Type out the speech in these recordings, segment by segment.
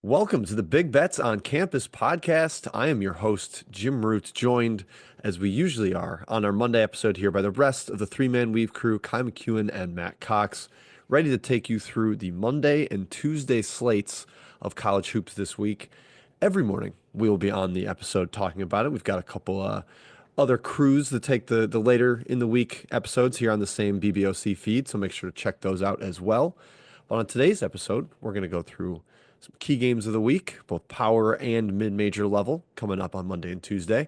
Welcome to the Big Bets on Campus podcast. I am your host, Jim Root, joined as we usually are on our Monday episode here by the rest of the three-man weave crew, Kai McKeon and Matt Cox, ready to take you through the Monday and Tuesday slates of college hoops this week. Every morning we will be on the episode talking about it. We've got a couple other crews that take the later in the week episodes here on the same BBOC feed, so make sure to check those out as well. But on today's episode, we're going to go through some key games of the week, both power and mid-major level, coming up on Monday and Tuesday.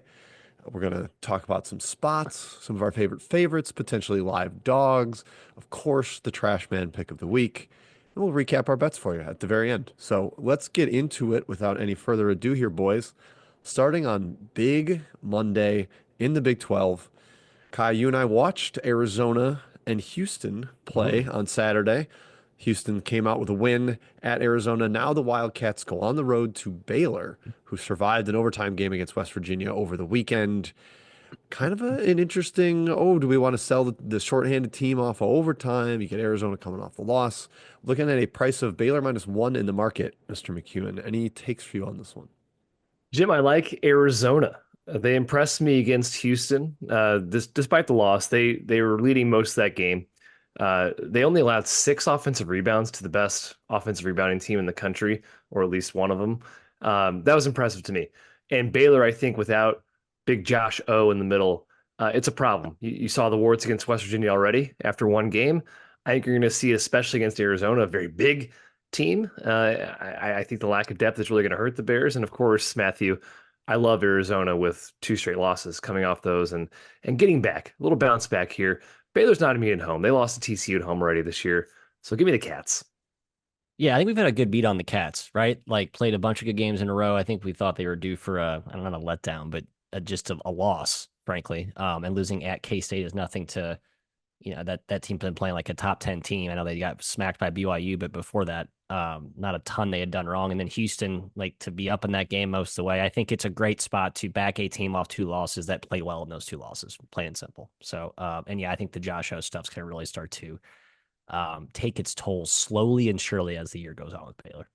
We're going to talk about some spots, some of our favorite favorites, potentially live dogs, of course, the trash man pick of the week, and we'll recap our bets for you at the very end. So let's get into it without any further ado here, boys. Starting on Big Monday in the Big 12. Kai, you and I watched Arizona and Houston play on Saturday. Houston came out with a win at Arizona. Now the Wildcats go on the road to Baylor, who survived an overtime game against West Virginia over the weekend. Kind of an interesting, do we want to sell the shorthanded team off of overtime? You get Arizona coming off the loss. Looking at a price of Baylor -1 in the market, Mr. McKeon. Any takes for you on this one? Jim, I like Arizona. They impressed me against Houston. Despite the loss, they were leading most of that game. They only allowed 6 offensive rebounds to the best offensive rebounding team in the country, or at least one of them. That was impressive to me. And Baylor, I think, without big Josh O in the middle, it's a problem. You saw the warts against West Virginia already after one game. I think you're going to see, especially against Arizona, a very big team. I think the lack of depth is really going to hurt the Bears. And of course, Matthew, I love Arizona with 2 straight losses coming off those and getting back, a little bounce back here. Baylor's not immune at home. They lost to TCU at home already this year. So give me the Cats. Yeah, I think we've had a good beat on the Cats, right? Like played a bunch of good games in a row. I think we thought they were due for I don't know, a letdown, but just a loss, frankly. And losing at K-State is nothing to, that team's been playing like a top 10 team. I know they got smacked by BYU, but before that, not a ton they had done wrong. And then Houston, like to be up in that game most of the way, I think it's a great spot to back a team off 2 losses that play well in those 2 losses, plain and simple. So, and yeah, I think the Josh O stuff's going to really start to take its toll slowly and surely as the year goes on with Baylor.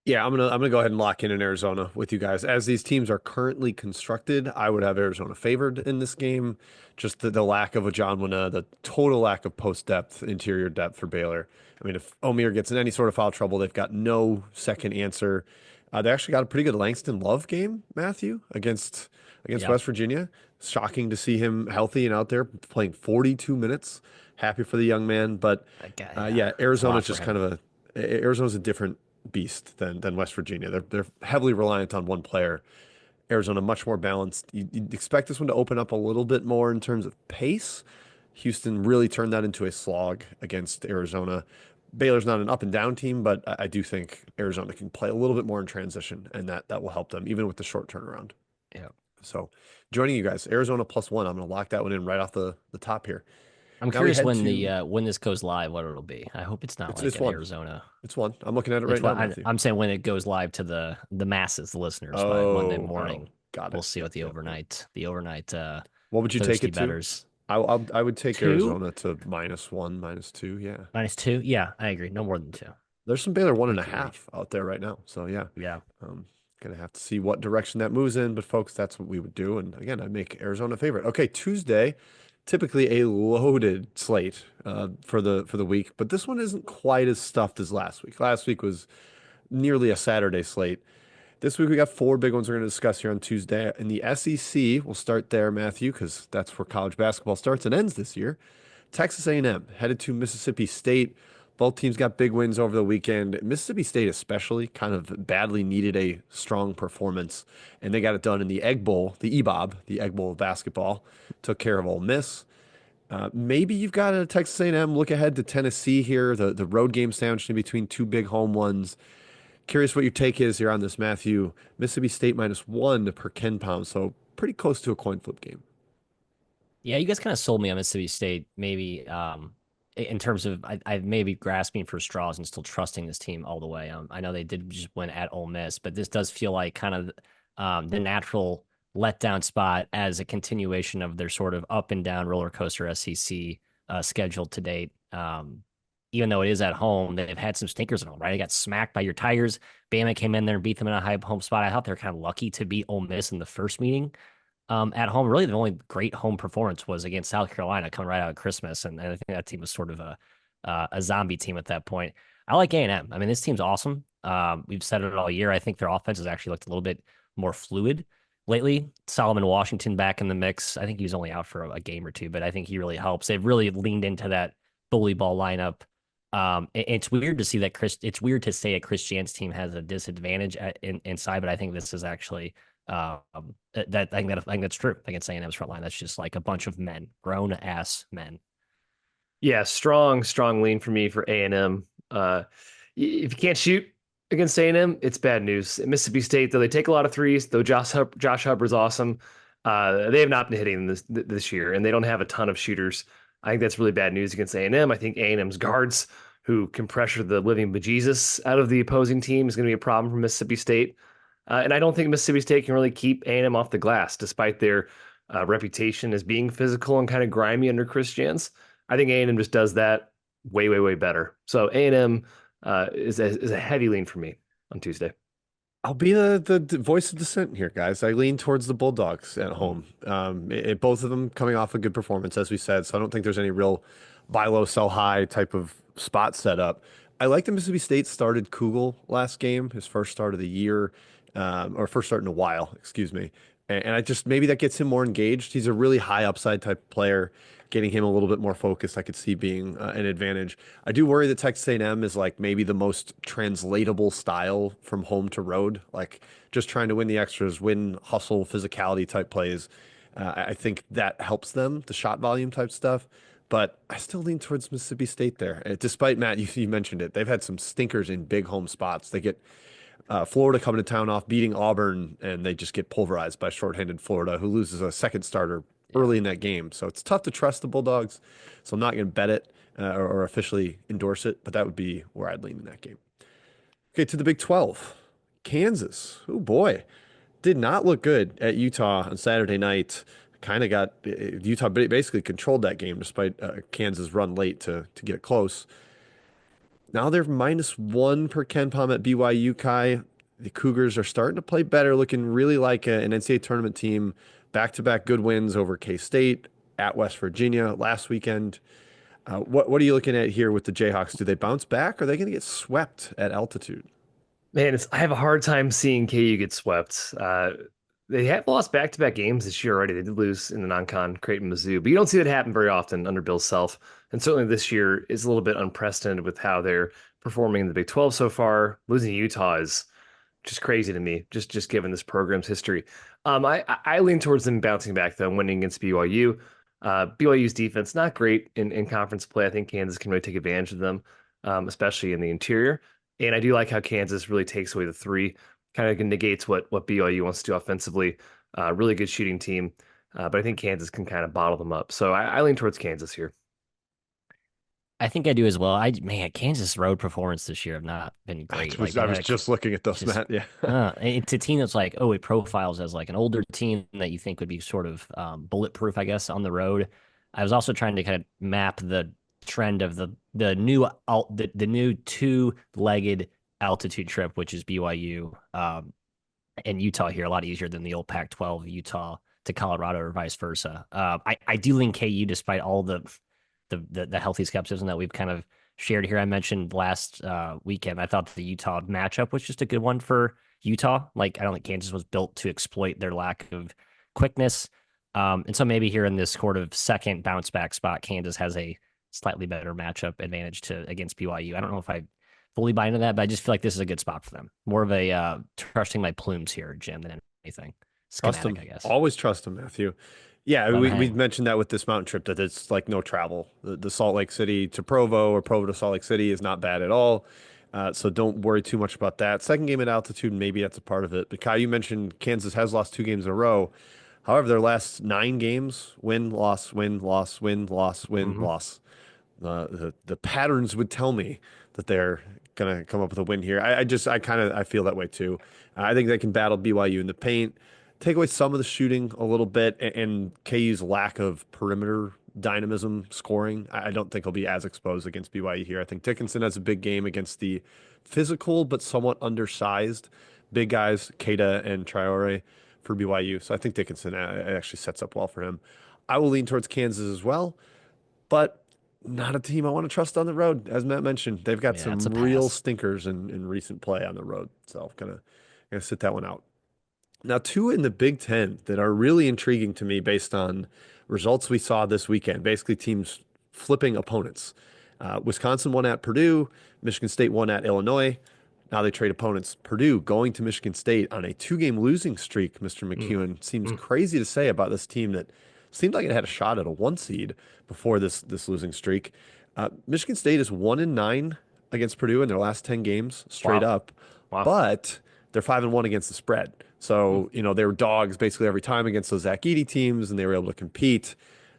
Yeah, I'm gonna go ahead and lock in Arizona with you guys. As these teams are currently constructed, I would have Arizona favored in this game. Just the lack of a John Winna, the total lack of post depth, interior depth for Baylor. I mean, if Omier gets in any sort of foul trouble, they've got no second answer. They actually got a pretty good Langston Love game, Matthew, against Yeah. West Virginia. Shocking to see him healthy and out there playing 42 minutes. Happy for the young man, but That guy, yeah, it's a lot Arizona's for just him. kind of Arizona's a different beast than West Virginia. They're heavily reliant on one player. Arizona much more balanced. You'd expect this one to open up a little bit more in terms of pace. Houston really turned that into a slog against Arizona. Baylor's not an up and down team, but I do think Arizona can play a little bit more in transition, and that will help them even with the short turnaround. Yeah. So, joining you guys, Arizona +1. I'm going to lock that one in right off the top here. I'm Now we curious head when to when this goes live, what it'll be. I hope it's not like it's an one. Arizona. It's one. I'm looking at it right It's now, what Matthew. I'm saying when it goes live to the masses, the listeners by Monday Oh, morning. got We'll it. see Yep, what the yep, yep. overnight What would you take thirsty it to? betters. I would take 2 Arizona to -1, -2. Yeah. -2. Yeah, I agree. No more than 2. There's some Baylor one and a Thank you, Reed. half out there right now. So yeah. Yeah. Um, Gonna have to see what direction that moves in, but folks, that's what we would do. And again, I'd make Arizona favorite. Okay, Tuesday, typically a loaded slate for the week, but this one isn't quite as stuffed as last week. Last week was nearly a Saturday slate. This week we got 4 big ones we're going to discuss here on Tuesday. In the SEC, we'll start there, Matthew, because that's where college basketball starts and ends this year. Texas A&M headed to Mississippi State. Both teams got big wins over the weekend. Mississippi State especially kind of badly needed a strong performance, and they got it done in the Egg Bowl, the EBOB, the Egg Bowl of basketball. Took care of Ole Miss. Maybe you've got a Texas A&M look ahead to Tennessee here. The road game sandwiched in between 2 big home ones. Curious what your take is here on this, Matthew. Mississippi State -1 per Ken Pound, so pretty close to a coin flip game. Yeah, you guys kind of sold me on Mississippi State, maybe in terms of I maybe grasping for straws and still trusting this team all the way. I know they did just win at Ole Miss, but this does feel like kind of the natural letdown spot as a continuation of their sort of up and down roller coaster SEC schedule to date. even though it is at home, they've had some stinkers at home, right? They got smacked by your Tigers. Bama came in there and beat them in a high home spot. I thought they were kind of lucky to beat Ole Miss in the first meeting at home. Really, the only great home performance was against South Carolina coming right out of Christmas, and I think that team was sort of a zombie team at that point. I like A&M. I mean, this team's awesome. We've said it all year. I think their offense has actually looked a little bit more fluid lately. Solomon Washington back in the mix. I think he was only out for a game or two, but I think he really helps. They've really leaned into that bully ball lineup. It's weird to see that It's weird to say a Chris Jans team has a disadvantage inside, but I think this is actually I think that's true. I think it's A&M's front line. That's just like a bunch of men, grown ass men. Yeah, strong lean for me for A&M. If you can't shoot against A&M, it's bad news. At Mississippi State, though, they take a lot of threes. Though Josh Hubbard's awesome, they have not been hitting this year, and they don't have a ton of shooters. I think that's really bad news against A&M. I think A&M's guards, who can pressure the living bejesus out of the opposing team, is going to be a problem for Mississippi State. And I don't think Mississippi State can really keep A&M off the glass, despite their reputation as being physical and kind of grimy under Chris Jans. I think A&M just does that way better. So A&M is a heavy lean for me on Tuesday. I'll be the voice of dissent here, guys. I lean towards the Bulldogs at home. Both of them coming off a good performance, as we said. So I don't think there's any real buy low, sell high type of spot set up. I like the Mississippi State started Kugel last game, his first start of the year, or first start in a while, excuse me. And I just maybe that gets him more engaged. He's a really high upside type player. Getting him a little bit more focused, I could see being an advantage. I do worry that Texas A&M is like maybe the most translatable style from home to road, like just trying to win the extras, win hustle, physicality type plays. I think that helps them, the shot volume type stuff. But I still lean towards Mississippi State there. Despite Matt, you mentioned it, they've had some stinkers in big home spots. They get Florida coming to town off beating Auburn, and they just get pulverized by shorthanded Florida, who loses a second starter early in that game. So it's tough to trust the Bulldogs. So I'm not going to bet it or officially endorse it, but that would be where I'd lean in that game. Okay, to the Big 12. Kansas. Oh boy. Did not look good at Utah on Saturday night. Kind of got Utah basically controlled that game despite Kansas run late to get it close. Now they're -1 per KenPom at BYU Kai. The Cougars are starting to play better, looking really like an NCAA tournament team. Back-to-back good wins over K-State, at West Virginia last weekend. What are you looking at here with the Jayhawks? Do they bounce back? Or are they going to get swept at altitude? Man, I have a hard time seeing KU get swept. They have lost back-to-back games this year already. They did lose in the non-con, Creighton, Mizzou, but you don't see that happen very often under Bill Self. And certainly this year is a little bit unprecedented with how they're performing in the Big 12 so far. Losing to Utah is just crazy to me, just given this program's history. I lean towards them bouncing back though, winning against BYU. BYU's defense not great in conference play. I think Kansas can really take advantage of them, especially in the interior. And I do like how Kansas really takes away the three, kind of negates what BYU wants to do offensively. Really good shooting team, but I think Kansas can kind of bottle them up. So I lean towards Kansas here. I think I do as well. Man, Kansas road performance this year have not been great. I was just looking at those, Matt. Yeah. It's a team that's like, it profiles as like an older team that you think would be sort of bulletproof, I guess, on the road. I was also trying to kind of map the trend of the new two-legged altitude trip, which is BYU and Utah here, a lot easier than the old Pac-12 Utah to Colorado or vice versa. I do lean KU despite all the healthy skepticism that we've kind of shared here. I mentioned last weekend, I thought the Utah matchup was just a good one for Utah. Like, I don't think Kansas was built to exploit their lack of quickness. And so maybe here in this sort of second bounce back spot, Kansas has a slightly better matchup advantage against BYU. I don't know if I fully buy into that, but I just feel like this is a good spot for them. More of a trusting my plumes here, Jim, than anything. Trust them. I guess. Always trust them, Matthew. Yeah, we mentioned that with this mountain trip that it's like no travel. The Salt Lake City to Provo or Provo to Salt Lake City is not bad at all. So don't worry too much about that. Second game at altitude, maybe that's a part of it. But Kai, you mentioned Kansas has lost 2 games in a row. However, their last 9 games, win, loss, win, loss, win, loss, win, loss. The patterns would tell me that they're gonna come up with a win here. I feel that way too. I think they can battle BYU in the paint, take away some of the shooting a little bit, and KU's lack of perimeter dynamism scoring. I don't think he'll be as exposed against BYU here. I think Dickinson has a big game against the physical but somewhat undersized big guys, Keita and Traore for BYU. So I think Dickinson actually sets up well for him. I will lean towards Kansas as well, but not a team I want to trust on the road. As Matt mentioned, they've got Yeah, it's a some real pass. stinkers in recent play on the road. So I'm gonna sit that one out. Now, two in the Big Ten that are really intriguing to me based on results we saw this weekend, basically teams flipping opponents. Wisconsin won at Purdue, Michigan State won at Illinois. Now they trade opponents. Purdue going to Michigan State on a two-game losing streak, Mr. Mm, McKeon. Seems mm. crazy to say about this team that seemed like it had a shot at a one seed before this losing streak. Michigan State is 1-9 against Purdue in their last 10 games straight Wow. up, Wow. but they're 5-1 against the spread. Mm. So, they were dogs basically every time against those Zach Edey teams, and they were able to compete.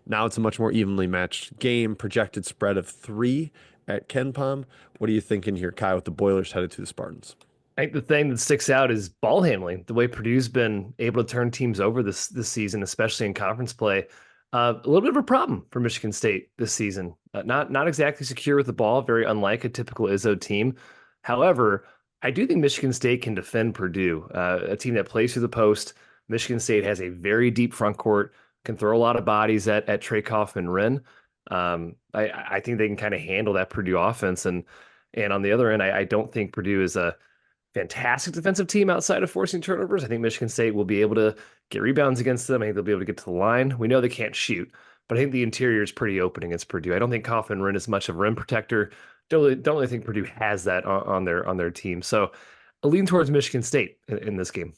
Now it's a much more evenly matched game, projected spread of 3 at KenPom. What are you thinking here, Kai, with the Boilers headed to the Spartans? I think the thing that sticks out is ball handling. The way Purdue's been able to turn teams over this season, especially in conference play, a little bit of a problem for Michigan State this season. Not exactly secure with the ball, very unlike a typical Izzo team. However, I do think Michigan State can defend Purdue, a team that plays through the post. Michigan State has a very deep front court, can throw a lot of bodies at Trey Kaufman Wren. I think they can kind of handle that Purdue offense, and on the other end, I don't think Purdue is a fantastic defensive team outside of forcing turnovers. I think Michigan State will be able to get rebounds against them. I think they'll be able to get to the line. We know they can't shoot, but I think the interior is pretty open against Purdue. I don't think Kaufman Wren is much of a rim protector. Don't really think Purdue has that on their team. So I lean towards Michigan State in this game.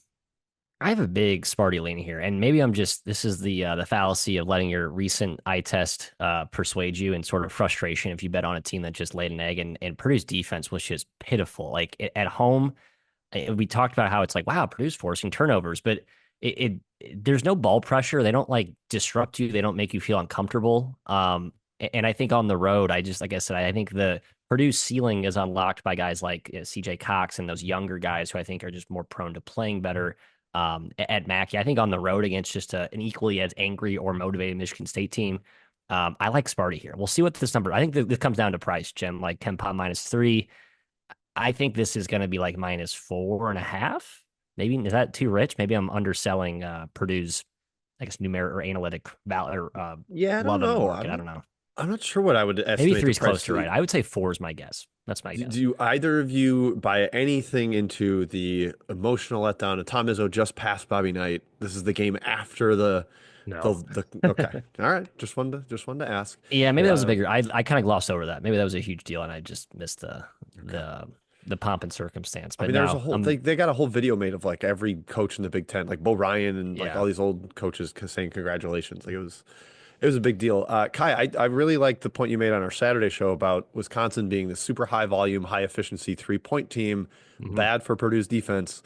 I have a big Sparty lean here, and maybe this is the fallacy of letting your recent eye test persuade you, and sort of frustration if you bet on a team that just laid an egg. And Purdue's defense was just pitiful. Like at home, we talked about how it's like, wow, Purdue's forcing turnovers, but there's no ball pressure. They don't like disrupt you. They don't make you feel uncomfortable. And I think on the road, like I said, I think the Purdue ceiling is unlocked by guys like CJ Cox and those younger guys who I think are just more prone to playing better. At Mackey, I think on the road against just an equally as angry or motivated Michigan State team, I like Sparty here. We'll see what this number. I think this comes down to price, Jim. Like KenPom -3. I think this is going to be like -4.5. Maybe is that too rich? Maybe I'm underselling Purdue's, I guess, numeric or analytic value or Yeah, I don't love in the know. market. I don't know. I'm not sure what I would estimate Maybe the 3 is price close to right. I would say 4 is my guess. That's my guess. Do either of you buy anything into the emotional letdown of Tom Izzo just passed Bobby Knight? This is the game after No. the okay. All right. Just wanted to ask. Yeah, maybe that was a bigger. I kind of glossed over that. Maybe that was a huge deal, and I just missed the pomp and circumstance. But There's now a whole they got a whole video made of like every coach in the Big Ten, like Bo Ryan and like Yeah. all these old coaches saying congratulations. Like it was a big deal. Kai, I really like the point you made on our Saturday show about Wisconsin being the super high volume, high efficiency 3-point team, bad for Purdue's defense.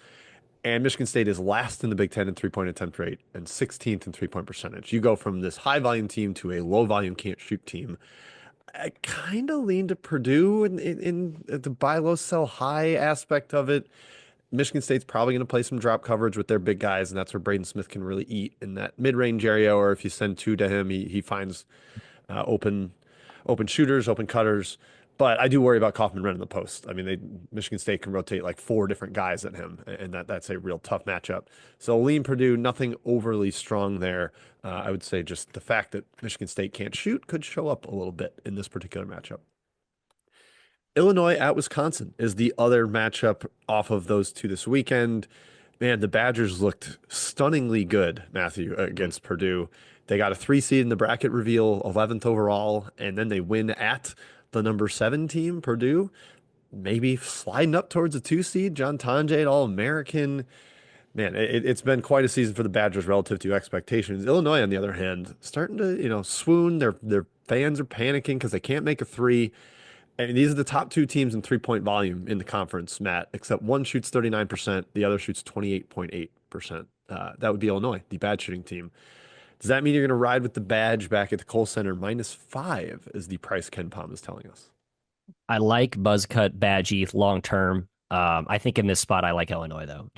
And Michigan State is last in the Big Ten in 3-point attempt rate and 16th in 3-point percentage. You go from this high volume team to a low volume can't shoot team. I kind of lean to Purdue in the buy low, sell high aspect of it. Michigan State's probably going to play some drop coverage with their big guys, and that's where Braden Smith can really eat in that mid-range area. Or if you send 2 to him, he finds open shooters, open cutters. But I do worry about Kaufman Wren in the post. Michigan State can rotate like 4 different guys at him, and that's a real tough matchup. So lean Purdue, nothing overly strong there. I would say just the fact that Michigan State can't shoot could show up a little bit in this particular matchup. Illinois at Wisconsin is the other matchup off of those two this weekend. Man, the Badgers looked stunningly good, Matthew, against Purdue. They got a 3 seed in the bracket reveal, 11th overall, and then they win at the number 7 team, Purdue. Maybe sliding up towards a 2 seed. John Tonje, All-American. Man, it's been quite a season for the Badgers relative to expectations. Illinois, on the other hand, starting to swoon. Their fans are panicking because they can't make a 3. And these are the top 2 teams in 3-point volume in the conference, Matt, except one shoots 39%, the other shoots 28.8%. That would be Illinois, the bad shooting team. Does that mean you're going to ride with the Badge back at the Kohl Center -5 is the price KenPom is telling us? I like Buzzcut Badge ETH long term. I think in this spot, I like Illinois though.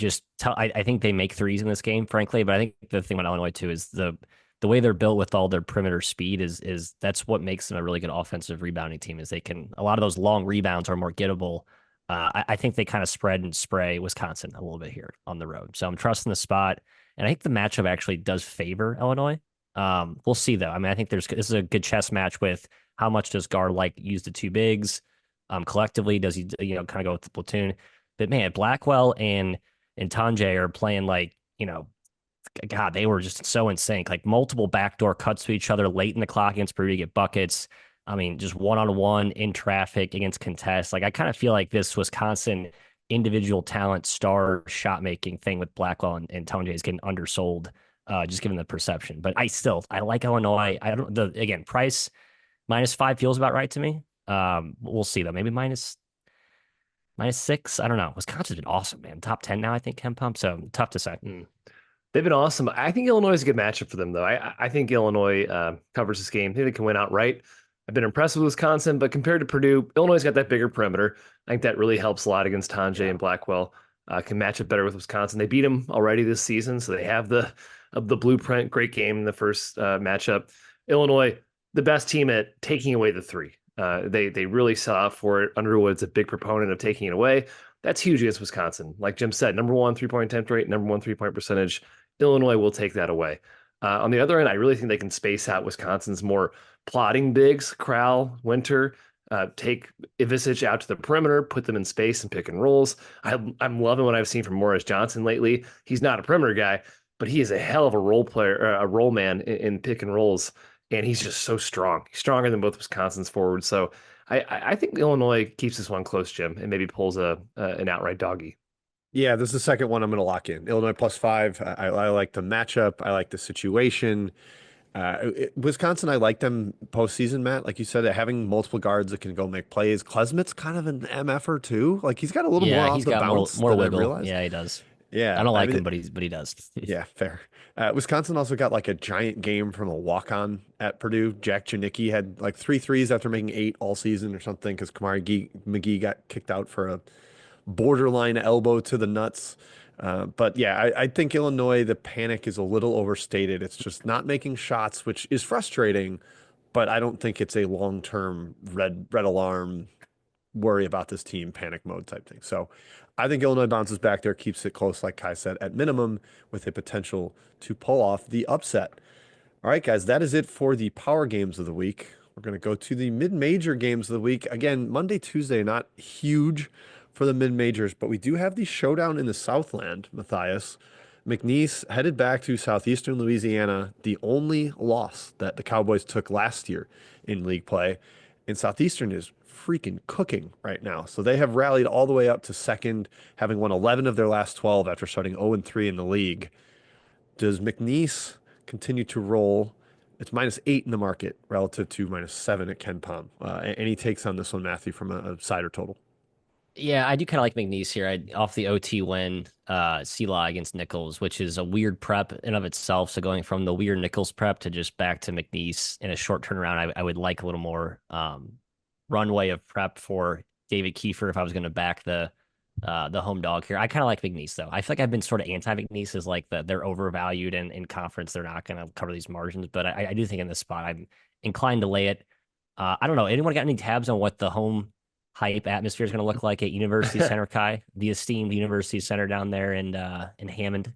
I think they make 3s in this game, frankly. But I think the thing about Illinois too is the the way they're built with all their perimeter speed is that's what makes them a really good offensive rebounding team. Is they can a lot of those long rebounds are more gettable. I think they kind of spread and spray Wisconsin a little bit here on the road. So I'm trusting the spot, and I think the matchup actually does favor Illinois. We'll see though. I mean, I think this is a good chess match with how much does Gar like use the two bigs. Collectively, does he kind of go with the platoon? But man, Blackwell and Tanjay are playing like God, they were just so in sync. Like multiple backdoor cuts to each other late in the clock against Purdue to get buckets. I mean, just one-on-one in traffic against contest. Like I kind of feel like this Wisconsin individual talent star shot making thing with Blackwell and Tanjay is getting undersold, just given the perception. But I like Illinois. I don't again price -5 feels about right to me. We'll see though. Maybe -6. I don't know. Wisconsin's been awesome, man. Top 10 now, I think, Ken Pump. So tough to say. They've been awesome. I think Illinois is a good matchup for them, though. I think Illinois covers this game. I think they can win outright. I've been impressed with Wisconsin, but compared to Purdue, Illinois got that bigger perimeter. I think that really helps a lot against Tanjay and Blackwell. Can match up better with Wisconsin. They beat them already this season, so they have the blueprint. Great game in the first matchup. Illinois, the best team at taking away the three. They really sell out for it. Underwood's a big proponent of taking it away. That's huge against Wisconsin. Like Jim said, number 1 3-point attempt rate, number 1 3-point percentage. Illinois will take that away. On the other end, I really think they can space out Wisconsin's more plotting bigs, Crowell, Winter, take Ivisic out to the perimeter, put them in space and pick and rolls. I'm loving what I've seen from Morris Johnson lately. He's not a perimeter guy, but he is a hell of a role player, a role man in pick and rolls. And he's just so strong. He's stronger than both Wisconsin's forwards. So I think Illinois keeps this one close, Jim, and maybe pulls an outright doggy. Yeah, this is the second one I'm going to lock in. Illinois +5. I like the matchup. I like the situation. Wisconsin, I like them postseason, Matt. Like you said, having multiple guards that can go make plays. Klesmit's kind of an MFer too. Like he's got a little more off the bounce more than I wiggle. realized. Yeah, he does. Yeah, I don't like him, but he does. Yeah, fair. Wisconsin also got like a giant game from a walk-on at Purdue. Jack Janicki had like 3 threes after making 8 all season or something because McGee got kicked out for a borderline elbow to the nuts. But yeah, I think Illinois, the panic is a little overstated. It's just not making shots, which is frustrating, but I don't think it's a long-term red alarm worry about this team panic mode type thing. So I think Illinois bounces back there, keeps it close, like Kai said, at minimum, with a potential to pull off the upset. All right, guys, that is it for the power games of the week. We're going to go to the mid-major games of the week. Again, Monday, Tuesday, not huge for the mid-majors, but we do have the showdown in the Southland, Matthias. McNeese headed back to Southeastern Louisiana, the only loss that the Cowboys took last year in league play. And Southeastern is freaking cooking right now. So they have rallied all the way up to second, having won 11 of their last 12 after starting 0-3 in the league. Does McNeese continue to roll? It's -8 in the market relative to -7 at Ken Pom. Any takes on this one, Matthew, from a side or total? Yeah, I do kind of like McNeese here. Off the OT win, Selah against Nichols, which is a weird prep in of itself. So going from the weird Nichols prep to just back to McNeese in a short turnaround, I would like a little more runway of prep for David Kiefer if I was going to back the home dog here. I kind of like McNeese though. I feel like I've been sort of anti McNeese as like they're overvalued and in conference they're not going to cover these margins. But I do think in this spot I'm inclined to lay it. I don't know. Anyone got any tabs on what the home hype atmosphere is going to look like at University Center, Kai, the esteemed University Center down there in Hammond?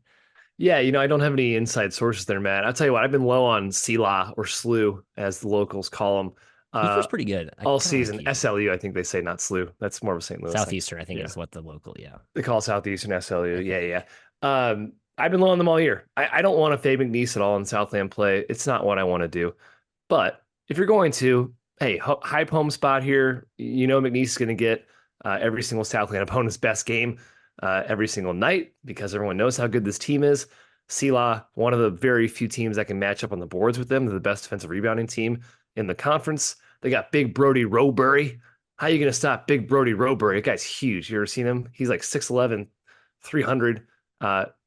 Yeah, I don't have any inside sources there, Matt. I'll tell you what, I've been low on Selah or Slew, as the locals call him. Kiefer's pretty good. All season. Like SLU, I think they say, not Slew. That's more of a St. Louis Southeastern, thing. I think is what the local, yeah. They call Southeastern SLU. Okay. Yeah. I've been low on them all year. I don't want to fade McNeese at all in Southland play. It's not what I want to do. But if you're going to, hey, hype home spot here. McNeese is going to get every single Southland opponent's best game every single night because everyone knows how good this team is. Selah, one of the very few teams that can match up on the boards with them. They're the best defensive rebounding team in the conference. They got Big Brody Robury. How are you going to stop Big Brody Robury? That guy's huge. You ever seen him? He's like 6'11", 300,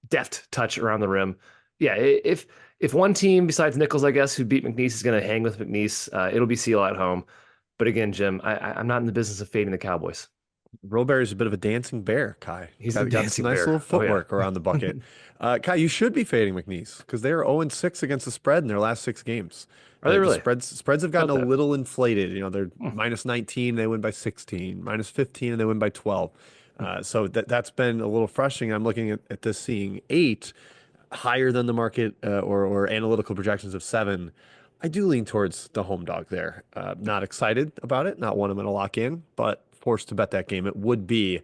deft touch around the rim. Yeah, if one team besides Nichols, I guess, who beat McNeese is going to hang with McNeese, it'll be Selah at home. But again, Jim, I'm not in the business of fading the Cowboys. Rollberry's a bit of a dancing bear, Kai. He's a Got some dancing nice bear. little Oh yeah. footwork around the bucket. Kai, you should be fading McNeese because they are 0-6 against the spread in their last 6 games. Are they The really? spreads have gotten About a that. little inflated. They're Hmm. minus 19, they win by 16, minus 15, and they win by 12. So that's been a little frustrating. I'm looking at this, seeing 8 higher than the market or analytical projections of 7. I do lean towards the home dog there. Not excited about it. Not one I'm going to lock in, but forced to bet that game. It would be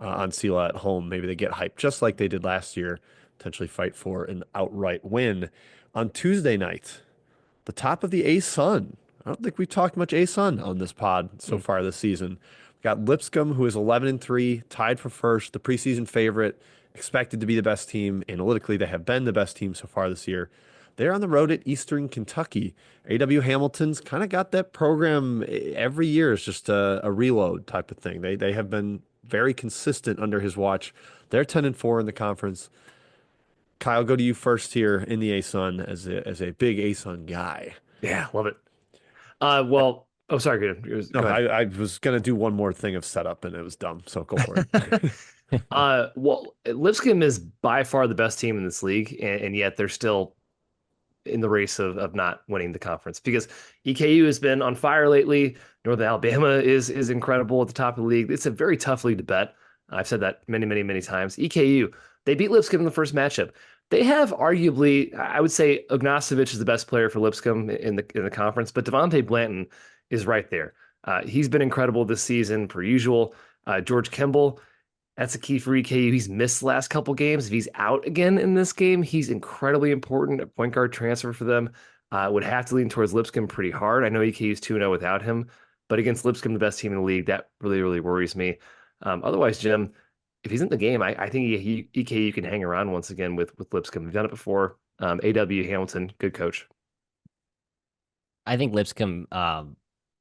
on Sela at home. Maybe they get hyped just like they did last year, potentially fight for an outright win. On Tuesday night, the top of the A-Sun. I don't think we've talked much A-Sun on this pod so Hmm. far this season. We've got Lipscomb, who is 11-3, tied for first, the preseason favorite, expected to be the best team. Analytically, they have been the best team so far this year. They're on the road at Eastern Kentucky. A.W. Hamilton's kind of got that program every year. It's just a reload type of thing. They have been very consistent under his watch. They're 10-4 in the conference. Kyle, go to you first here in the A-Sun as a big A-Sun guy. Yeah, love it. Well, oh, sorry, good. No, Go ahead. I was gonna do one more thing of setup and it was dumb, so go for it. Well, Lipscomb is by far the best team in this league, and yet they're still in the race of not winning the conference because EKU has been on fire lately. Northern Alabama is incredible at the top of the league. It's a very tough league to bet. I've said that many, many, many times. EKU, they beat Lipscomb in the first matchup. They have arguably, I would say, Ognacevic is the best player for Lipscomb in the conference, but Devontae Blanton is right there. He's been incredible this season, per usual. George Kimball, that's a key for EKU. He's missed the last couple games. If he's out again in this game, he's incredibly important. A point guard transfer for them. Would have to lean towards Lipscomb pretty hard. I know EKU is 2-0 without him, but against Lipscomb, the best team in the league, that really, really worries me. Otherwise, Jim, if he's in the game, I think EKU can hang around once again with Lipscomb. We've done it before. A.W. Hamilton, good coach. I think Lipscomb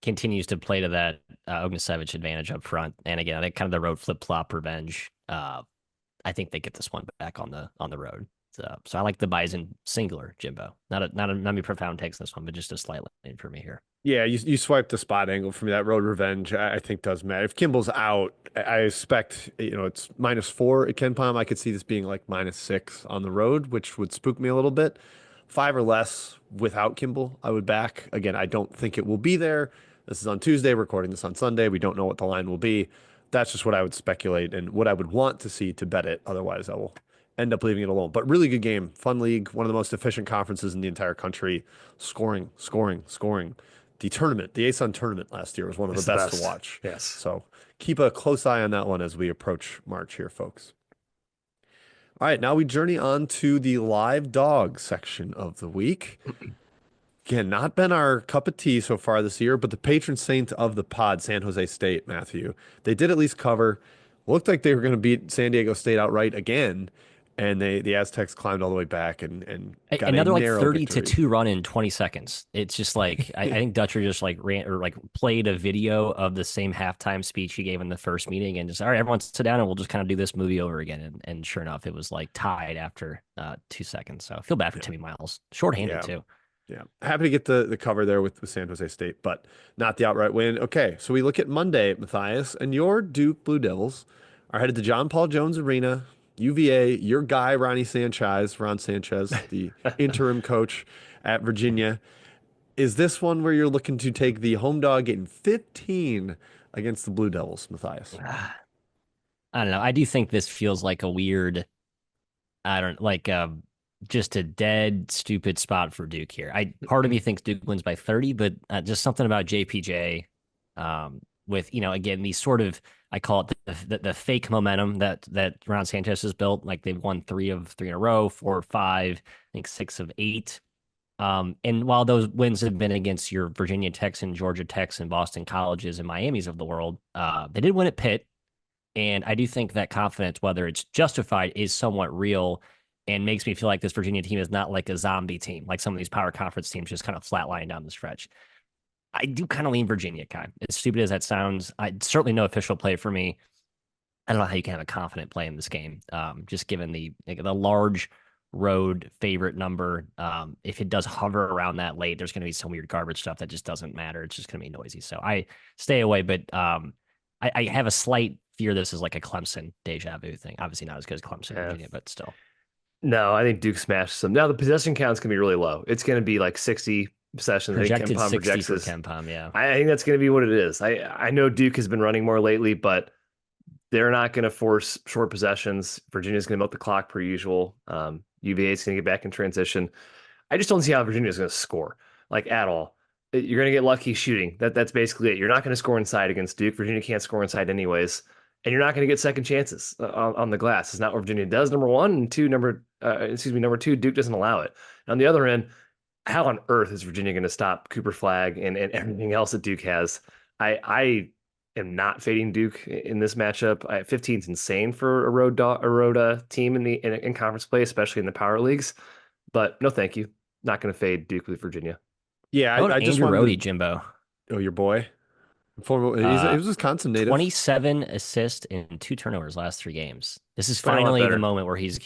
continues to play to that Ognacevic advantage up front. And again, I think kind of the road flip flop revenge. I think they get this one back on the road. So I like the Bison singular, Jimbo. Not a profound takes this one, but just a slight lean for me here. Yeah, you swiped the spot angle for me. That road revenge, I think, does matter. If Kimball's out, I expect, it's -4 at Ken Palm. I could see this being like -6 on the road, which would spook me a little bit. 5 or less without Kimball, I would back. Again, I don't think it will be there. This is on Tuesday, recording this on Sunday. We don't know what the line will be. That's just what I would speculate and what I would want to see to bet it. Otherwise, I will end up leaving it alone. But really good game, fun league, one of the most efficient conferences in the entire country. Scoring, scoring, scoring. The tournament, the ASUN tournament last year was one of the It's the best to best. watch. Yes. So keep a close eye on that one as we approach March here, folks. All right, now we journey on to the live dog section of the week. Again, not been our cup of tea so far this year, but the patron saint of the pod, San Jose State, Matthew, they did at least cover. Looked like they were going to beat San Diego State outright again, and the Aztecs climbed all the way back and got a Another like narrow 30 victory. to 2 run in 20 seconds. It's just like I think Dutcher just like ran or like played a video of the same halftime speech he gave in the first meeting and just all right, everyone sit down and we'll just kind of do this movie over again. And sure enough, it was like tied after 2 seconds. So I feel bad for Yeah. Timmy Miles. Shorthanded Yeah. too. Yeah. Happy to get the cover there with San Jose State, but not the outright win. Okay, so we look at Monday, Matthias, and your Duke Blue Devils are headed to John Paul Jones Arena, UVA, your guy, Ron Sanchez, the interim coach at Virginia. Is this one where you're looking to take the home dog in 15 against the Blue Devils, Matthias? I don't know. I do think this feels like a weird, I don't like just a dead stupid spot for Duke here. Part of me thinks Duke wins by 30, but just something about JPJ with again these sort of I call it the fake momentum that Ron Sanchez has built. Like they've won 3 of 3 in a row, 4 or 5, I think 6 of 8. And while those wins have been against your Virginia Techs and Georgia Techs and Boston Colleges and Miami's of the world, they did win at Pitt. And I do think that confidence, whether it's justified, is somewhat real and makes me feel like this Virginia team is not like a zombie team, like some of these power conference teams just kind of flatlining down the stretch. I do kind of lean Virginia, Kai. As stupid as that sounds, certainly no official play for me. I don't know how you can have a confident play in this game, just given the large road favorite number. If it does hover around that late, there's going to be some weird garbage stuff that just doesn't matter. It's just going to be noisy. So I stay away, but I have a slight fear this is like a Clemson deja vu thing. Obviously not as good as Clemson, Yeah. Virginia, but still. No, I think Duke smashed them. Now the possession count's gonna be really low. It's gonna be like 60 possessions. I think Projected KenPom 60 projects for this. KenPom, yeah. I think that's gonna be what it is. I know Duke has been running more lately, but they're not going to force short possessions. Virginia's going to milk the clock per usual. UVA is going to get back in transition. I just don't see how Virginia is going to score like at all. You're going to get lucky shooting. That's basically it. You're not going to score inside against Duke. Virginia can't score inside anyways, and you're not going to get second chances on the glass. It's not what Virginia does. Number one, and two, number two, Duke doesn't allow it. On the other end, how on earth is Virginia going to stop Cooper Flag and everything else that Duke has? I am not fading Duke in this matchup. 15 is insane for a road team in conference play, especially in the power leagues. But no, thank you. Not going to fade Duke with Virginia. Yeah, How about I just Andrew wanted Rohde, to. Jimbo? Oh, your boy. He Uh, was Wisconsin native. 27 assists and 2 turnovers last 3 games. This is Playing a lot finally the better. moment where he's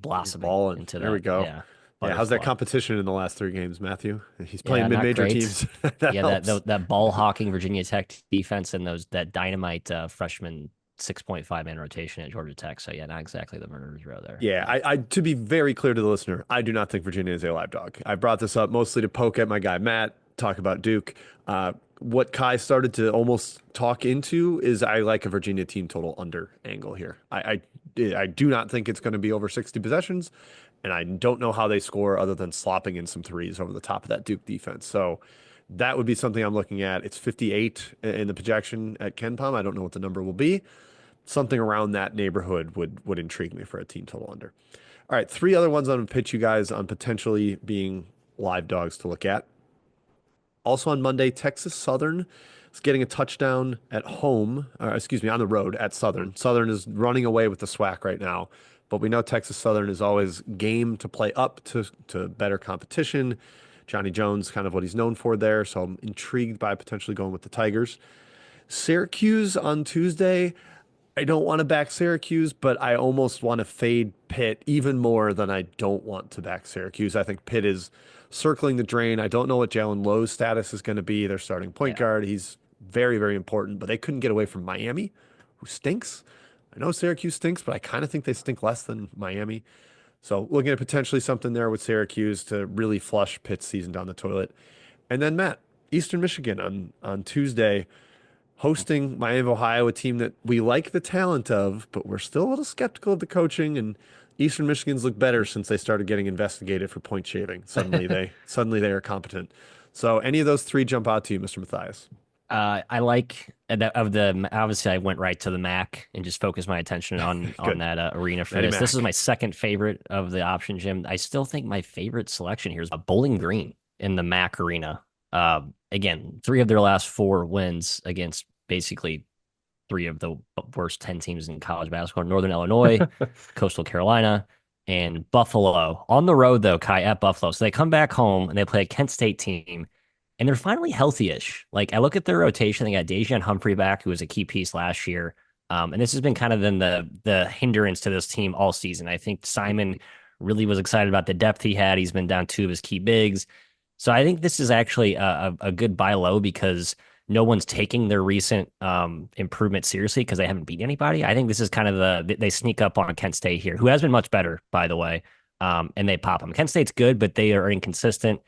blossoming Balling. into There we that. go. Yeah. Yeah, Butter how's that squad. competition in the last 3 games, Matthew? He's Yeah, playing not mid-major great. teams. That Yeah, helps. that ball hawking Virginia Tech defense and that dynamite freshman 6.5 man rotation at Georgia Tech. So yeah, not exactly the murderer's row there. Yeah, I to be very clear to the listener, I do not think Virginia is a live dog. I brought this up mostly to poke at my guy Matt, talk about Duke. What Kai started to almost talk into is I like a Virginia team total under angle here. I do not think it's going to be over 60 possessions, and I don't know how they score other than slopping in some threes over the top of that Duke defense. So that would be something I'm looking at. It's 58 in the projection at KenPom. I don't know what the number will be. Something around that neighborhood would intrigue me for a team total under. All right, 3 other ones I'm going to pitch you guys on potentially being live dogs to look at. Also on Monday, Texas Southern is getting a touchdown at home, excuse me, on the road at Southern. Southern is running away with the SWAC right now, but we know Texas Southern is always game to play up to better competition. Johnny Jones, kind of what he's known for there, so I'm intrigued by potentially going with the Tigers. Syracuse on Tuesday. I don't want to back Syracuse, but I almost want to fade Pitt even more than I don't want to back Syracuse. I think Pitt is circling the drain. I don't know what Jalen Lowe's status is going to be. Their starting point Yeah. guard. He's very, very important, but they couldn't get away from Miami, who stinks. I know Syracuse stinks, but I kind of think they stink less than Miami. So looking at potentially something there with Syracuse to really flush Pitt's season down the toilet. And then Matt, Eastern Michigan on Tuesday hosting Miami of Ohio, a team that we like the talent of, but we're still a little skeptical of the coaching. And Eastern Michigan's look better since they started getting investigated for point shaving. Suddenly they are competent. So any of those three jump out to you, Mr. Matthias? I like obviously I went right to the MAC and just focused my attention on that arena for Matty this. This Mac. is my second favorite of the option, Jim. I still think my favorite selection here is Bowling Green in the MAC arena. Again, 3 of their last 4 wins against basically 3 of the worst 10 teams in college basketball: Northern Illinois, Coastal Carolina, and Buffalo. On the road though, Kai, at Buffalo. So they come back home and they play a Kent State team, and they're finally healthy-ish. Like, I look at their rotation, they got Dejan Humphrey back, who was a key piece last year. And this has been kind of then the hindrance to this team all season. I think Simon really was excited about the depth he had. He's been down 2 of his key bigs. So I think this is actually a good buy low because no one's taking their recent improvement seriously because they haven't beat anybody. I think this is kind of they sneak up on Kent State here, who has been much better, by the way, and they pop them. Kent State's good, but they are inconsistent.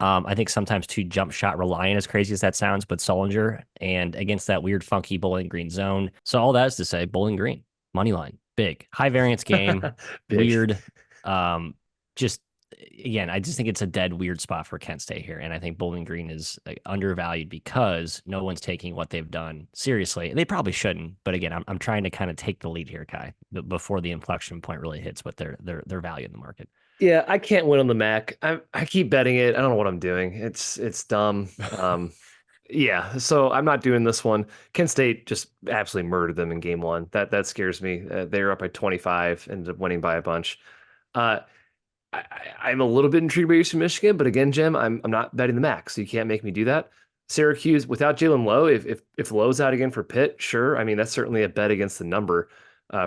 I think sometimes too jump shot reliant, as crazy as that sounds, but Solinger, and against that weird, funky Bowling Green zone. So all that is to say, Bowling Green, money line, big, high variance game, weird. Just again, I just think it's a dead weird spot for Kent State here, and I think Bowling Green is undervalued because no one's taking what they've done seriously. They probably shouldn't, but again, I'm trying to kind of take the lead here, Kai, before the inflection point really hits what their value in the market. Yeah, I can't win on the MAC. I keep betting it. I don't know what I'm doing. It's dumb. Yeah, so I'm not doing this one. Kent State just absolutely murdered them in game 1. That scares me. They were up by 25, ended up winning by a bunch. I'm a little bit intrigued by Eastern Michigan, but again, Jim, I'm not betting the MAC, so you can't make me do that. Syracuse without Jalen Lowe, if Lowe's out again for Pitt, sure. I mean, that's certainly a bet against the number,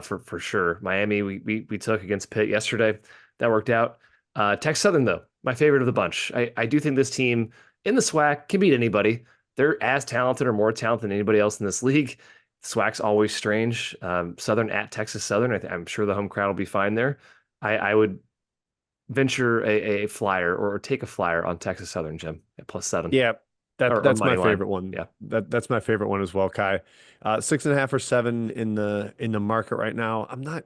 for sure. Miami, we took against Pitt yesterday. That worked out. Texas Southern, though, my favorite of the bunch. I do think this team in the SWAC can beat anybody. They're as talented or more talented than anybody else in this league. SWAC's always strange. Southern at Texas Southern. I'm sure the home crowd will be fine there. I would venture a flyer or take a flyer on Texas Southern, Jim, at +7 Yeah, or that's my money line. favorite one. Yeah. That's my favorite one as well, Kai. 6.5 or 7 in the market right now. I'm not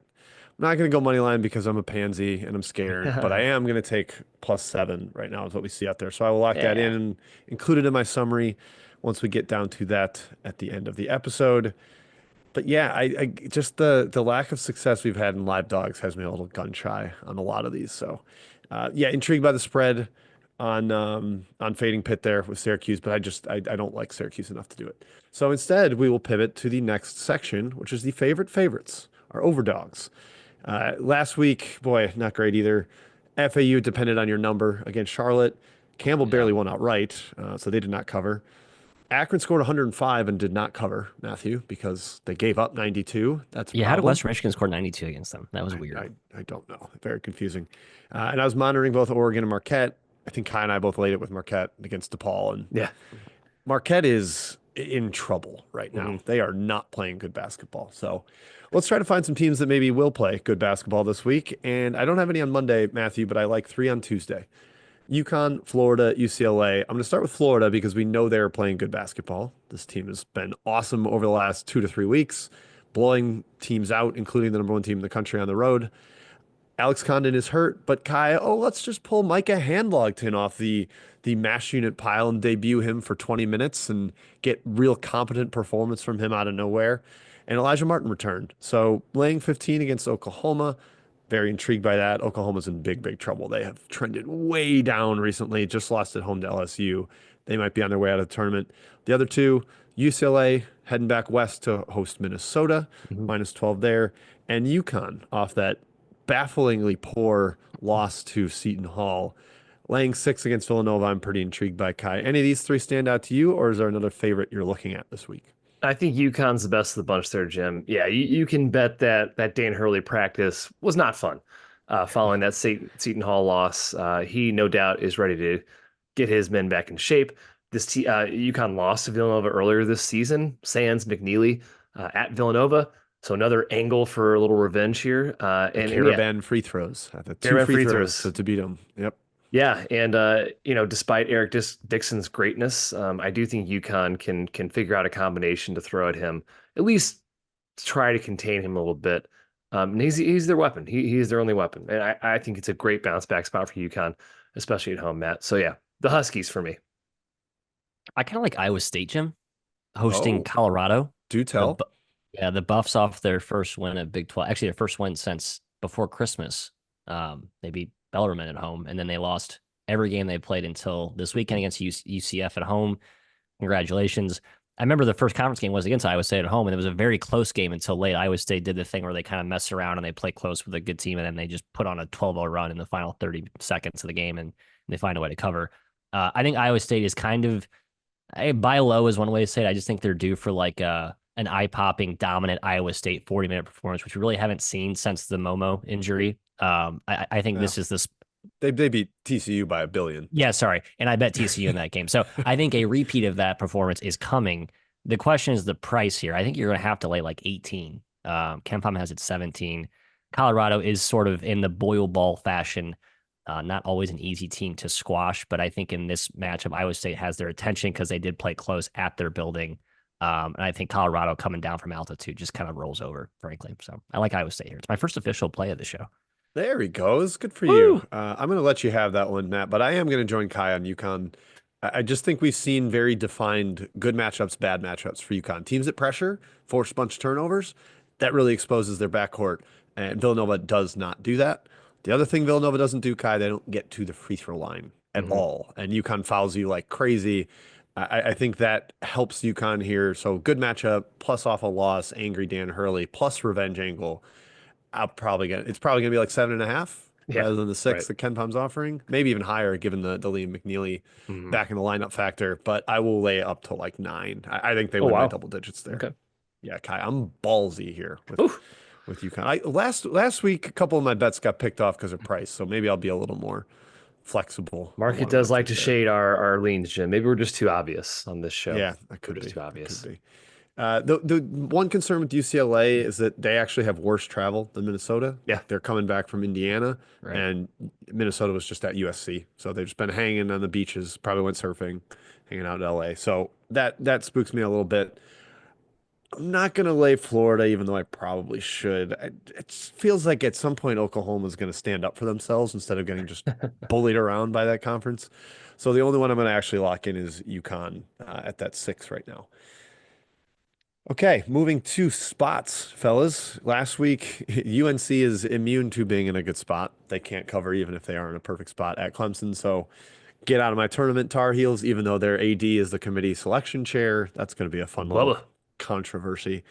going to go money line because I'm a pansy and I'm scared, but I am going to take +7 right now is what we see out there. So I will lock that in Yeah. and include it in my summary once we get down to that at the end of the episode. But yeah, I just the lack of success we've had in live dogs has me a little gun shy on a lot of these. So yeah, intrigued by the spread on fading pit there with Syracuse, but I don't like Syracuse enough to do it. So instead, we will pivot to the next section, which is the favorite favorites, our overdogs. Last week, boy, not great either. FAU depended on your number against Charlotte. Campbell Yeah. barely won outright, so they did not cover. Akron scored 105 and did not cover, Matthew, because they gave up 92. That's a Yeah. How did problem. Western Michigan score 92 against them? That was I, weird. I don't know. Very confusing. And I was monitoring both Oregon and Marquette. I think Kai and I both laid it with Marquette against DePaul, and Yeah. Marquette is in trouble right now. Hmm. They are not playing good basketball. So let's try to find some teams that maybe will play good basketball this week. And I don't have any on Monday, Matthew, but I like 3 on Tuesday. UConn, Florida, UCLA. I'm going to start with Florida because we know they're playing good basketball. This team has been awesome over the last 2 to 3 weeks, blowing teams out, including the number 1 team in the country on the road. Alex Condon is hurt, but Kai, let's just pull Micah Handlogton off the mash unit pile and debut him for 20 minutes and get real competent performance from him out of nowhere. And Elijah Martin returned. So laying 15 against Oklahoma, very intrigued by that. Oklahoma's in big, big trouble. They have trended way down recently, just lost at home to LSU. They might be on their way out of the tournament. The other two, UCLA heading back west to host Minnesota, Hmm. -12 there, and UConn off that bafflingly poor loss to Seton Hall. Laying 6 against Villanova, I'm pretty intrigued by Kai. Any of these 3 stand out to you, or is there another favorite you're looking at this week? I think UConn's the best of the bunch there, Jim. Yeah, you can bet that Dan Hurley practice was not fun. Following that Seton Hall loss, he no doubt is ready to get his men back in shape. UConn lost to Villanova earlier this season. Sans McNeely at Villanova, so another angle for a little revenge here. And yeah, Caravan free throws. The 2 Caravan free free throws throws. to beat them. Yep. Yeah, and despite Eric Dixon's greatness, I do think UConn can figure out a combination to throw at him, at least try to contain him a little bit. And he's their weapon. He's their only weapon, and I think it's a great bounce back spot for UConn, especially at home, Matt. So yeah, the Huskies for me. I kind of like Iowa State, Jim, hosting Oh, Colorado. do The tell. Yeah, the Buffs off their first win at Big 12. Actually, their first win since before Christmas. They beat Bellarmine at home, and then they lost every game they played until this weekend against UCF at home. Congratulations. I remember the first conference game was against Iowa State at home, and it was a very close game until late. Iowa State did the thing where they kind of mess around and they play close with a good team, and then they just put on a 12-0 run in the final 30 seconds of the game, and they find a way to cover. I think Iowa State is kind of buy low is one way to say it. I just think they're due for like an eye-popping, dominant Iowa State 40-minute performance, which we really haven't seen since the Momo injury. I think Yeah. this is this. They beat TCU by 1 billion. Yeah, sorry, and I bet TCU in that game. So I think a repeat of that performance is coming. The question is the price here. I think you're going to have to lay like 18. KenPom has it 17. Colorado is sort of in the boil ball fashion. Not always an easy team to squash, but I think in this matchup, Iowa State has their attention because they did play close at their building. And I think Colorado coming down from altitude just kind of rolls over, frankly. So I like Iowa State here. It's my first official play of the show. There he goes. Good for Woo! you. I'm going to let you have that one, Matt, but I am going to join Kai on UConn. I just think we've seen very defined good matchups, bad matchups for UConn. Teams that pressure, force a bunch of turnovers, that really exposes their backcourt. And Villanova does not do that. The other thing Villanova doesn't do, Kai, they don't get to the free throw line at Mhm. all. And UConn fouls you like crazy. I think that helps UConn here. So good matchup, plus off a loss, angry Dan Hurley, plus revenge angle. It's probably gonna be like 7.5 Yeah, rather than the right. 6 that KenPom's offering. Maybe even higher given the Liam McNeely Mhm. back in the lineup factor. But I will lay up to like 9. I think they Oh win by wow. double digits there. Okay. Yeah, Kai, I'm ballsy here Oof. with UConn. Last week, a couple of my bets got picked off because of price, so maybe I'll be a little more flexible on Market what I'm does gonna like take to there. shade our leans, Jim. Maybe we're just too obvious on this show. Yeah, that We're could just be. too That could obvious. be. The one concern with UCLA is that they actually have worse travel than Minnesota. Yeah. They're coming back from Indiana, Right. and Minnesota was just at USC, so they've just been hanging on the beaches. Probably went surfing, hanging out in LA. So that spooks me a little bit. I'm not gonna lay Florida, even though I probably should. It feels like at some point Oklahoma's gonna stand up for themselves instead of getting just bullied around by that conference. So the only one I'm gonna actually lock in is UConn at that 6 right now. Okay, moving to spots, fellas. Last week, UNC is immune to being in a good spot. They can't cover even if they are in a perfect spot at Clemson. So get out of my tournament, Tar Heels, even though their AD is the committee selection chair. That's going to be a fun little Bubba. controversy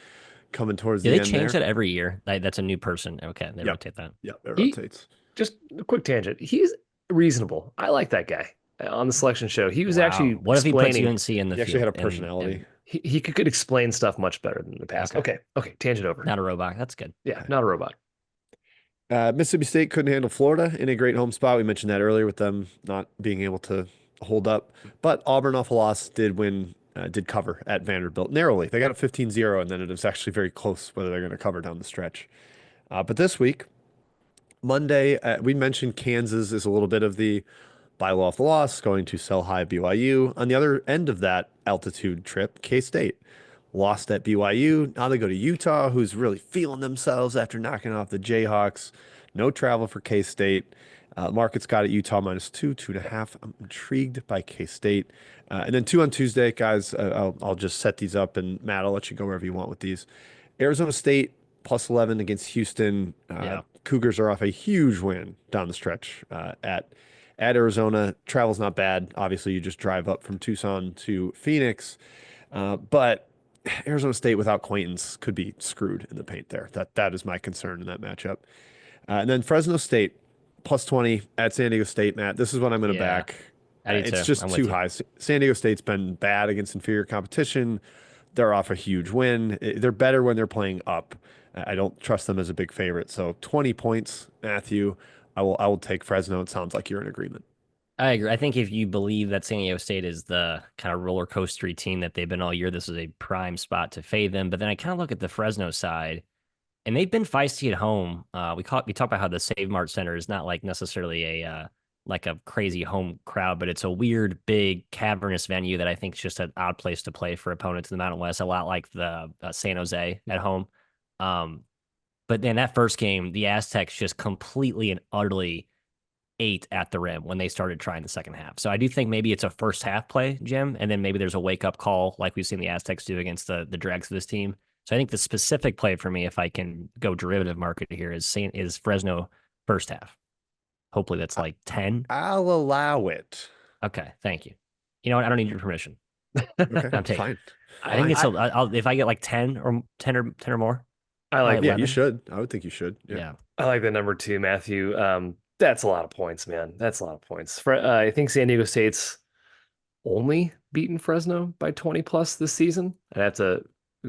coming towards Do the they end change there. that every year? That's a new person. Okay, they Yep. rotate that. Yep. It He rotates. just a quick tangent. He's reasonable. I like that guy on the selection show. He was Wow. actually What if he puts explaining. UNC in the He actually had field a personality. He could explain stuff much better than the past. Okay. Okay. Tangent over. not a robot? That's good. Yeah, not a robot. Mississippi State couldn't handle Florida in a great home spot. We mentioned that earlier with them not being able to hold up. But Auburn off a loss did win, did cover at Vanderbilt narrowly. They got a 15-0, and then it was actually very close whether they're going to cover down the stretch. But this week, Monday, we mentioned Kansas is a little bit of the buy low off the loss, going to sell high BYU. On the other end of that altitude trip, K-State lost at BYU. Now they go to Utah, who's really feeling themselves after knocking off the Jayhawks. No travel for K-State. Market's got at Utah -2, 2.5. I'm intrigued by K-State. And then 2 on Tuesday, guys. I'll just set these up, and Matt, I'll let you go wherever you want with these. Arizona State +11 against Houston. Yeah. Cougars are off a huge win down the stretch at Arizona. Travel's not bad. Obviously, you just drive up from Tucson to Phoenix. But Arizona State without Quaintance could be screwed in the paint there. That is my concern in that matchup. And then Fresno State +20 at San Diego State, Matt. This is what I'm going to Yeah. back. I do It's too. just I'm with too you. high. San Diego State's been bad against inferior competition. They're off a huge win. They're better when they're playing up. I don't trust them as a big favorite. So 20 points, Matthew. I will take Fresno. It sounds like you're in agreement. I agree. I think if you believe that San Diego State is the kind of roller coastery team that they've been all year, this is a prime spot to fade them. But then I kind of look at the Fresno side, and they've been feisty at home. We talked about how the Save Mart Center is not like necessarily a like a crazy home crowd, but it's a weird, big, cavernous venue that I think is just an odd place to play for opponents in the Mountain West. A lot like the San Jose at home. Um, but then that first game, the Aztecs just completely and utterly ate at the rim when they started trying the second half. So I do think maybe it's a first half play, Jim, and then maybe there's a wake up call like we've seen the Aztecs do against the dregs of this team. So I think the specific play for me, if I can go derivative market here, is Fresno first half. Hopefully that's like 10. I'll allow it. Okay, thank you. You know what? I don't need your permission. Okay, I'm taking. fine. I think Fine. it's I'll if I get like 10 or more. I like Right, Yeah, you 11. should. I would think you should. Yeah. Yeah. I like the number 2, Matthew. That's a lot of points, man. That's a lot of points. I think San Diego State's only beaten Fresno by 20 plus this season. I'd have to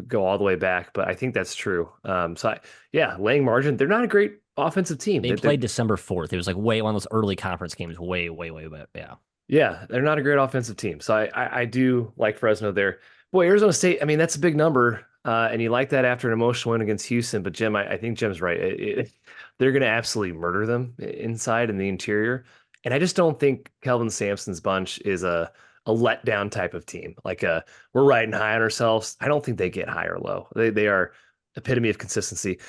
go all the way back, but I think that's true. Yeah, laying margin. They're not a great offensive team. They played December 4th. It was like one of those early conference games, way, but yeah. Yeah, they're not a great offensive team. So I do like Fresno there. Boy, Arizona State, I mean, that's a big number. And you like that after an emotional win against Houston. But Jim, I think Jim's right. They're going to absolutely murder them inside in the interior. And I just don't think Kelvin Sampson's bunch is a letdown type of team. Like we're riding high on ourselves. I don't think they get high or low. They are epitome of consistency.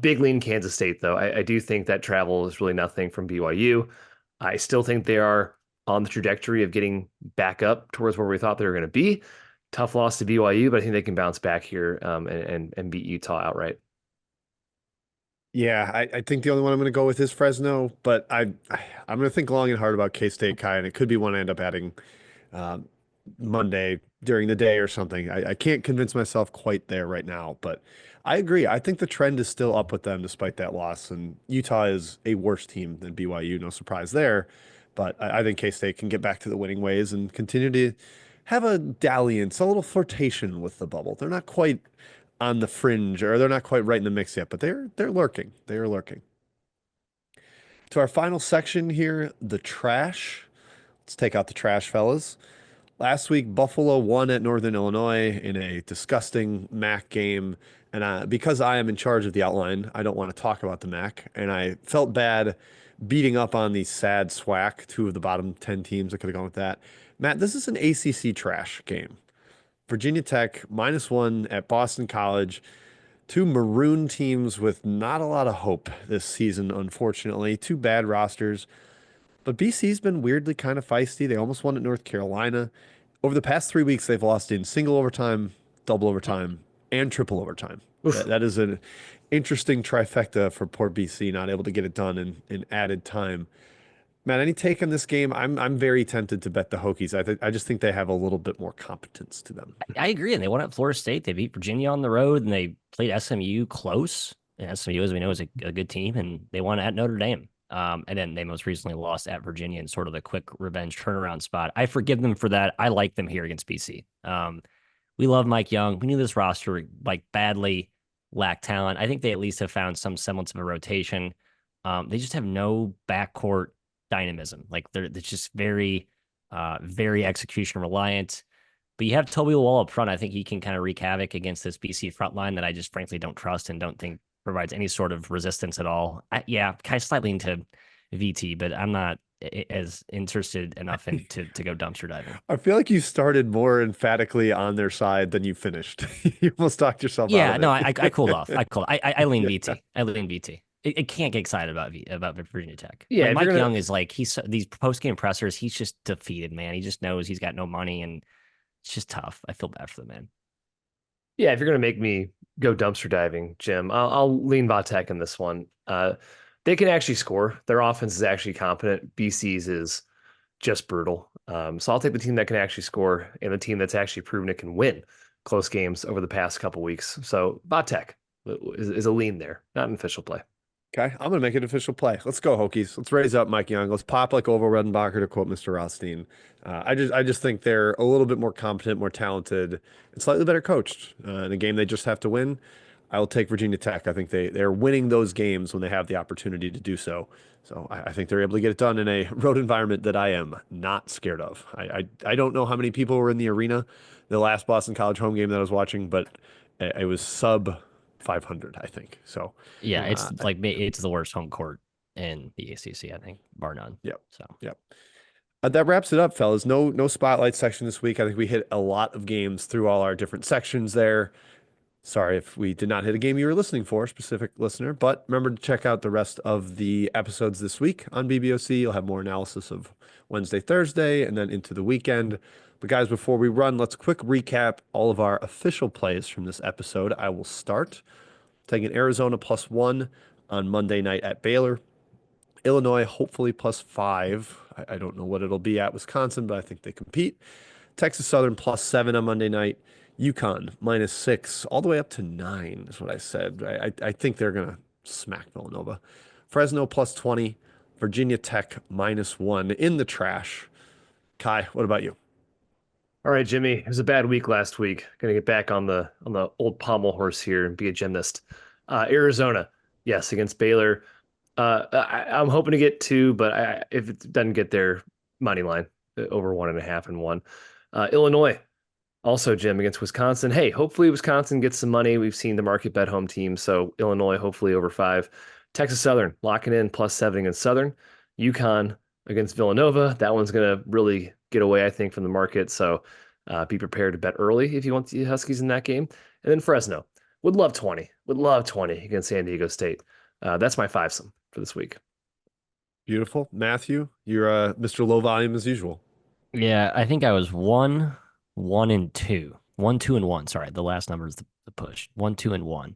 Big lean Kansas State, though. I do think that travel is really nothing from BYU. I still think they are on the trajectory of getting back up towards where we thought they were going to be. Tough loss to BYU, but I think they can bounce back here and beat Utah outright. Yeah, I think the only one I'm going to go with is Fresno, but I'm going to think long and hard about K-State, Kai, and it could be one I end up adding Monday during the day or something. I can't convince myself quite there right now, but I agree. I think the trend is still up with them despite that loss, and Utah is a worse team than BYU. No surprise there, but I think K-State can get back to the winning ways and continue to have a dalliance, a little flirtation with the bubble. They're not quite on the fringe, or they're not quite right in the mix yet, but they're lurking. They are lurking. To our final section here, the trash. Let's take out the trash, fellas. Last week, Buffalo won at Northern Illinois in a disgusting MAC game. And because I am in charge of the outline, I don't want to talk about the MAC. And I felt bad beating up on the sad SWAC, two of the bottom 10 teams. I could have gone with that. Matt, this is an ACC trash game. Virginia Tech -1 at Boston College. Two maroon teams with not a lot of hope this season, unfortunately. Two bad rosters. But BC's been weirdly kind of feisty. They almost won at North Carolina. Over the past 3 weeks, they've lost in single overtime, double overtime, and triple overtime. Oof. That is an interesting trifecta for poor BC, not able to get it done in added time. Matt, any take on this game? I'm very tempted to bet the Hokies. I just think they have a little bit more competence to them. I agree. And they won at Florida State. They beat Virginia on the road, and they played SMU close. And SMU, as we know, is a good team, and they won at Notre Dame. And then they most recently lost at Virginia in sort of the quick revenge turnaround spot. I forgive them for that. I like them here against BC. We love Mike Young. We knew this roster like badly lacked talent. I think they at least have found some semblance of a rotation. They just have no backcourt dynamism. Like they're just very, very execution reliant. But you have Toby Wall up front. I think he can kind of wreak havoc against this BC front line that I just frankly don't trust and don't think provides any sort of resistance at all. Yeah, kind of slightly into VT, but I'm not as interested enough in to go dumpster diving. I feel like you started more emphatically on their side than you finished. You almost talked yourself out Yeah, of no, it. I cooled off. I lean Yeah. VT. I lean VT. It can't get excited about Virginia Tech. Yeah, Like if Mike you're gonna Young is like these post game pressers. He's just defeated, man. He just knows he's got no money, and it's just tough. I feel bad for the man. Yeah, if you're gonna make me go dumpster diving, Jim, I'll lean Vatek in this one. They can actually score. Their offense is actually competent. BC's is just brutal. So I'll take the team that can actually score and the team that's actually proven it can win close games over the past couple weeks. So Vatek is a lean there, not an official play. Okay, I'm gonna make an official play. Let's go, Hokies. Let's raise up Mike Young. Let's pop like Oval Redenbacher, to quote Mr. Rothstein. I just think they're a little bit more competent, more talented, and slightly better coached. In a game they just have to win, I will take Virginia Tech. I think they're winning those games when they have the opportunity to do so. So I think they're able to get it done in a road environment that I am not scared of. I don't know how many people were in the arena the last Boston College home game that I was watching, but it was sub 500, I think. So. Yeah, it's it's the worst home court in the ACC, I think, bar none. Yep. So Yep. That wraps it up, fellas. No spotlight section this week. I think we hit a lot of games through all our different sections there. Sorry if we did not hit a game you were listening for, specific listener, but remember to check out the rest of the episodes this week on BBOC. You'll have more analysis of Wednesday, Thursday, and then into the weekend. But guys, before we run, let's quick recap all of our official plays from this episode. I will start taking Arizona +1 on Monday night at Baylor. Illinois, hopefully +5. I don't know what it'll be at Wisconsin, but I think they compete. Texas Southern +7 on Monday night. UConn -6, all the way up to 9 is what I said. I think they're going to smack Villanova. Fresno +20. Virginia Tech -1 in the trash. Kai, what about you? All right, Jimmy. It was a bad week last week. Gonna get back on the old pommel horse here and be a gymnast. Arizona, yes, against Baylor. I'm hoping to get 2, but if it doesn't get there, money line over 1.5 and 1. Illinois, also Jim against Wisconsin. Hey, hopefully Wisconsin gets some money. We've seen the market bet home team, so Illinois hopefully over 5. Texas Southern locking in +7 against Southern. UConn against Villanova. That one's gonna really get away, I think, from the market. So be prepared to bet early if you want the Huskies in that game. And then Fresno would love 20 against San Diego State. That's my 5-some for this week. Beautiful. Matthew, you're Mr. Low Volume as usual. yeah, I think I was 1, 1, and 2. 1, 2, and 1. Sorry, the last number is the push. 1, 2, and 1.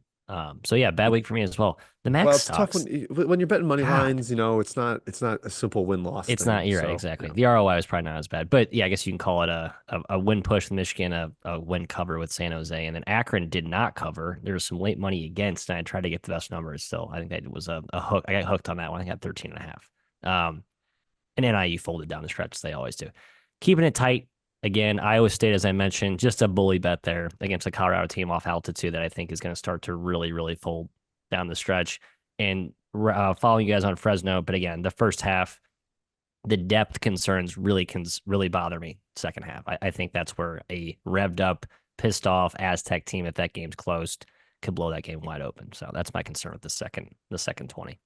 So yeah, bad week for me as well. The max Well, it's stocks. tough when you're betting money God. lines. It's not a simple win loss. It's thing, not. You're right. so, Exactly. yeah. The ROI was probably not as bad, but yeah, I guess you can call it a win push in Michigan, a win cover with San Jose, and then Akron did not cover. There was some late money against, and I tried to get the best numbers. Still, I think that was a hook. I got hooked on that one. I got 13.5. And NIU folded down the stretch as they always do. Keeping it tight. Again, Iowa State, as I mentioned, just a bully bet there against a Colorado team off altitude that I think is going to start to really, really fold down the stretch. And following you guys on Fresno, but again, the first half, the depth concerns really really bother me second half. I think that's where a revved up, pissed off Aztec team, if that game's closed, could blow that game wide open. So that's my concern with the second 20.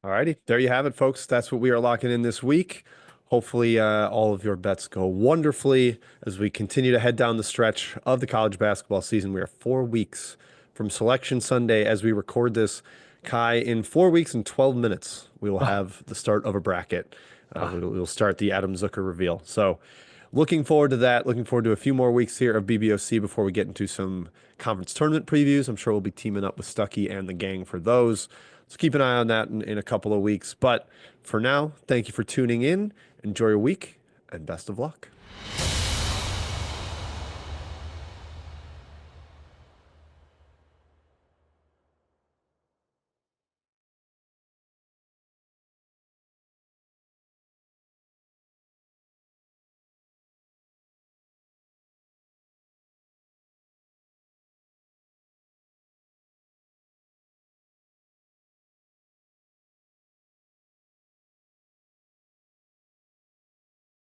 All righty. There you have it, folks. That's what we are locking in this week. Hopefully, all of your bets go wonderfully as we continue to head down the stretch of the college basketball season. We are 4 weeks from Selection Sunday as we record this. Kai, in 4 weeks and 12 minutes, we will have the start of a bracket. We'll start the Adam Zucker reveal. So looking forward to that. Looking forward to a few more weeks here of BBOC before we get into some conference tournament previews. I'm sure we'll be teaming up with Stuckey and the gang for those. So keep an eye on that in a couple of weeks. But for now, thank you for tuning in. Enjoy your week and best of luck.